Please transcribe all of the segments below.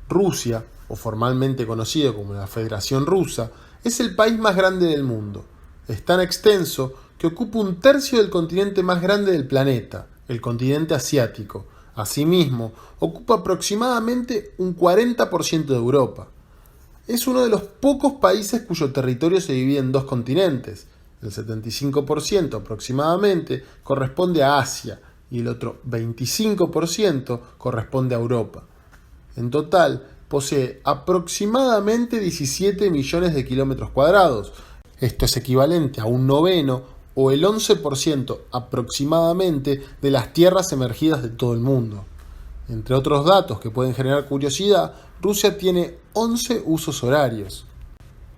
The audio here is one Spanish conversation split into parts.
Rusia, o formalmente conocido como la Federación Rusa, es el país más grande del mundo. Es tan extenso que ocupa un tercio del continente más grande del planeta, el continente asiático. Asimismo, ocupa aproximadamente un 40% de Europa. Es uno de los pocos países cuyo territorio se divide en dos continentes. El 75% aproximadamente corresponde a Asia y el otro 25% corresponde a Europa. En total, posee aproximadamente 17 millones de kilómetros cuadrados. Esto es equivalente a un noveno o el 11% aproximadamente de las tierras emergidas de todo el mundo. Entre otros datos que pueden generar curiosidad, Rusia tiene 11 usos horarios.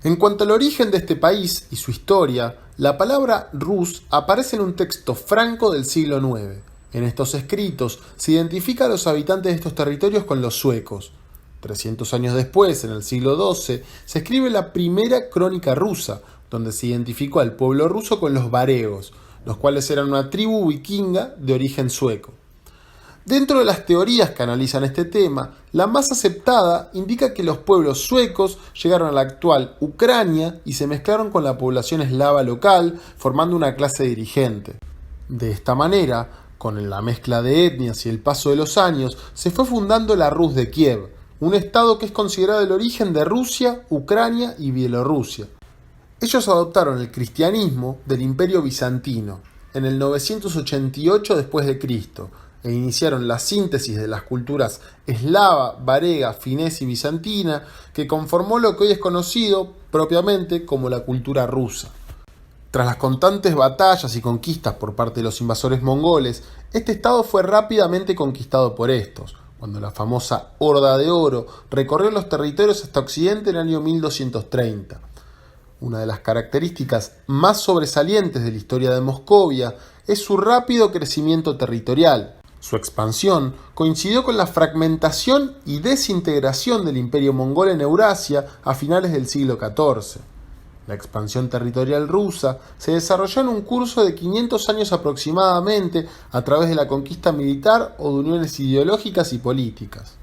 En cuanto al origen de este país y su historia, la palabra Rus aparece en un texto franco del siglo IX. En estos escritos se identifica a los habitantes de estos territorios con los suecos. 300 años después, en el siglo XII, se escribe la primera crónica rusa, donde se identificó al pueblo ruso con los varegos, los cuales eran una tribu vikinga de origen sueco. Dentro de las teorías que analizan este tema, la más aceptada indica que los pueblos suecos llegaron a la actual Ucrania y se mezclaron con la población eslava local, formando una clase dirigente. De esta manera, con la mezcla de etnias y el paso de los años, se fue fundando la Rus de Kiev, un estado que es considerado el origen de Rusia, Ucrania y Bielorrusia. Ellos adoptaron el cristianismo del Imperio Bizantino en el 988 después de Cristo e iniciaron la síntesis de las culturas eslava, varega, finés y bizantina que conformó lo que hoy es conocido propiamente como la cultura rusa. Tras las constantes batallas y conquistas por parte de los invasores mongoles, este estado fue rápidamente conquistado por estos, cuando la famosa Horda de Oro recorrió los territorios hasta Occidente en el año 1230. Una de las características más sobresalientes de la historia de Moscovia es su rápido crecimiento territorial. Su expansión coincidió con la fragmentación y desintegración del Imperio mongol en Eurasia a finales del siglo XIV. La expansión territorial rusa se desarrolló en un curso de 500 años aproximadamente a través de la conquista militar o de uniones ideológicas y políticas.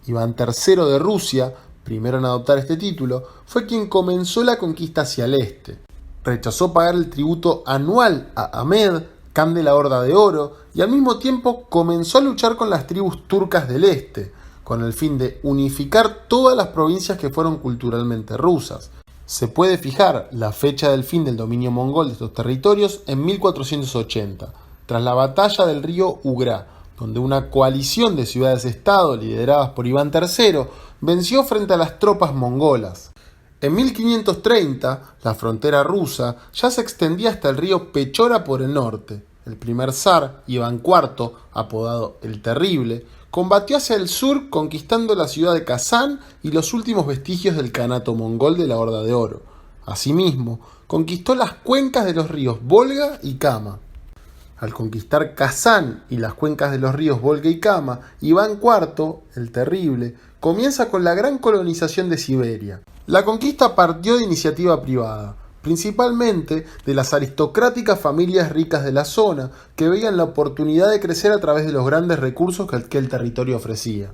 Iván III de Rusia, primero en adoptar este título, fue quien comenzó la conquista hacia el este. Rechazó pagar el tributo anual a Ahmed, Khan de la Horda de Oro, y al mismo tiempo comenzó a luchar con las tribus turcas del este, con el fin de unificar todas las provincias que fueron culturalmente rusas. Se puede fijar la fecha del fin del dominio mongol de estos territorios en 1480, tras la batalla del río Ugra, donde una coalición de ciudades-estado lideradas por Iván III venció frente a las tropas mongolas. En 1530, la frontera rusa ya se extendía hasta el río Pechora por el norte. El primer zar, Iván IV, apodado el Terrible, combatió hacia el sur conquistando la ciudad de Kazán y los últimos vestigios del Kanato mongol de la Horda de Oro. Asimismo, conquistó las cuencas de los ríos Volga y Kama. Al conquistar Kazán y las cuencas de los ríos Volga y Kama, Iván IV, el Terrible, comienza con la gran colonización de Siberia. La conquista partió de iniciativa privada, principalmente de las aristocráticas familias ricas de la zona, que veían la oportunidad de crecer a través de los grandes recursos que el territorio ofrecía.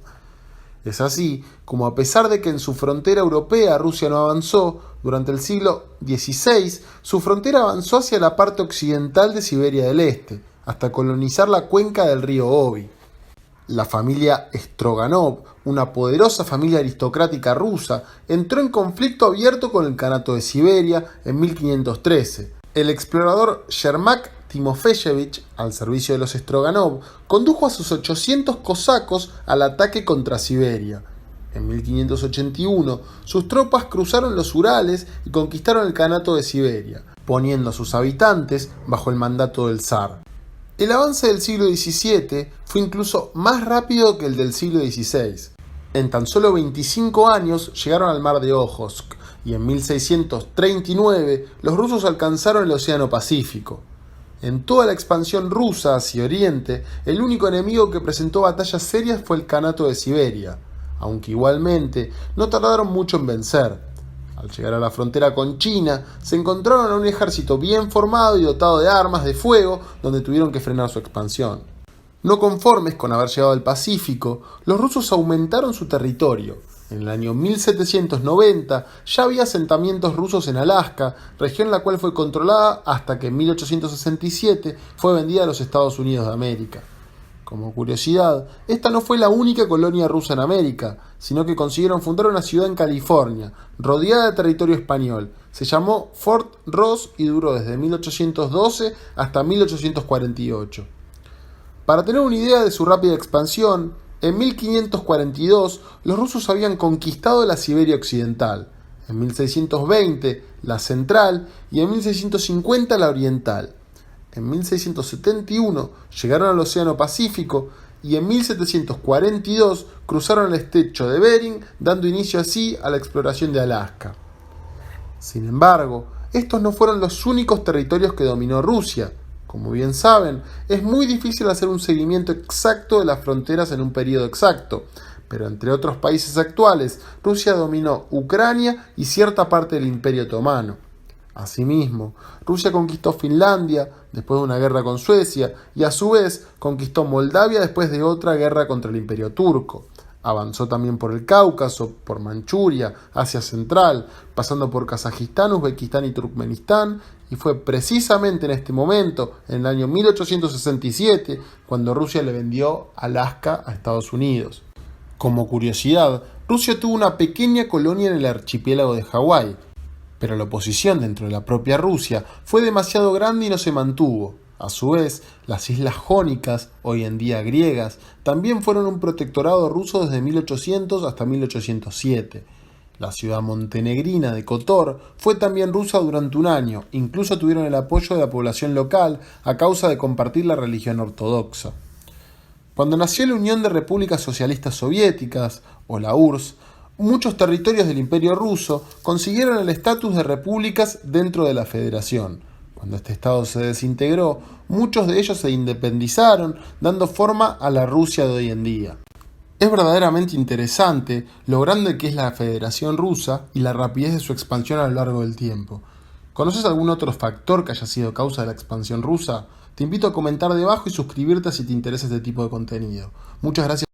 Es así como, a pesar de que en su frontera europea Rusia no avanzó, durante el siglo XVI su frontera avanzó hacia la parte occidental de Siberia del Este, hasta colonizar la cuenca del río Obi. La familia Stroganov, una poderosa familia aristocrática rusa, entró en conflicto abierto con el Kanato de Siberia en 1513. El explorador Yermak Timofeyevich, al servicio de los Stroganov, condujo a sus 800 cosacos al ataque contra Siberia. En 1581, sus tropas cruzaron los Urales y conquistaron el Kanato de Siberia, poniendo a sus habitantes bajo el mandato del zar. El avance del siglo XVII fue incluso más rápido que el del siglo XVI. En tan solo 25 años llegaron al mar de Ojotsk y en 1639 los rusos alcanzaron el Océano Pacífico. En toda la expansión rusa hacia Oriente, el único enemigo que presentó batallas serias fue el Kanato de Siberia, aunque igualmente no tardaron mucho en vencer. Al llegar a la frontera con China, se encontraron a un ejército bien formado y dotado de armas de fuego, donde tuvieron que frenar su expansión. No conformes con haber llegado al Pacífico, los rusos aumentaron su territorio. En el año 1790 ya había asentamientos rusos en Alaska, región la cual fue controlada hasta que en 1867 fue vendida a los Estados Unidos de América. Como curiosidad, esta no fue la única colonia rusa en América, sino que consiguieron fundar una ciudad en California, rodeada de territorio español. Se llamó Fort Ross y duró desde 1812 hasta 1848. Para tener una idea de su rápida expansión, en 1542 los rusos habían conquistado la Siberia occidental, en 1620 la central y en 1650 la oriental. En 1671 llegaron al Océano Pacífico y en 1742 cruzaron el estrecho de Bering, dando inicio así a la exploración de Alaska. Sin embargo, estos no fueron los únicos territorios que dominó Rusia. Como bien saben, es muy difícil hacer un seguimiento exacto de las fronteras en un periodo exacto, pero entre otros países actuales, Rusia dominó Ucrania y cierta parte del Imperio Otomano. Asimismo, Rusia conquistó Finlandia después de una guerra con Suecia y a su vez conquistó Moldavia después de otra guerra contra el Imperio Turco. Avanzó también por el Cáucaso, por Manchuria, Asia Central, pasando por Kazajistán, Uzbekistán y Turkmenistán, y fue precisamente en este momento, en el año 1867, cuando Rusia le vendió Alaska a Estados Unidos. Como curiosidad, Rusia tuvo una pequeña colonia en el archipiélago de Hawái, pero la oposición dentro de la propia Rusia fue demasiado grande y no se mantuvo. A su vez, las islas jónicas, hoy en día griegas, también fueron un protectorado ruso desde 1800 hasta 1807. La ciudad montenegrina de Kotor fue también rusa durante un año, incluso tuvieron el apoyo de la población local a causa de compartir la religión ortodoxa. Cuando nació la Unión de Repúblicas Socialistas Soviéticas, o la URSS, muchos territorios del Imperio Ruso consiguieron el estatus de repúblicas dentro de la Federación. Cuando este estado se desintegró, muchos de ellos se independizaron, dando forma a la Rusia de hoy en día. Es verdaderamente interesante lo grande que es la Federación Rusa y la rapidez de su expansión a lo largo del tiempo. ¿Conoces algún otro factor que haya sido causa de la expansión rusa? Te invito a comentar debajo y suscribirte si te interesa este tipo de contenido. Muchas gracias.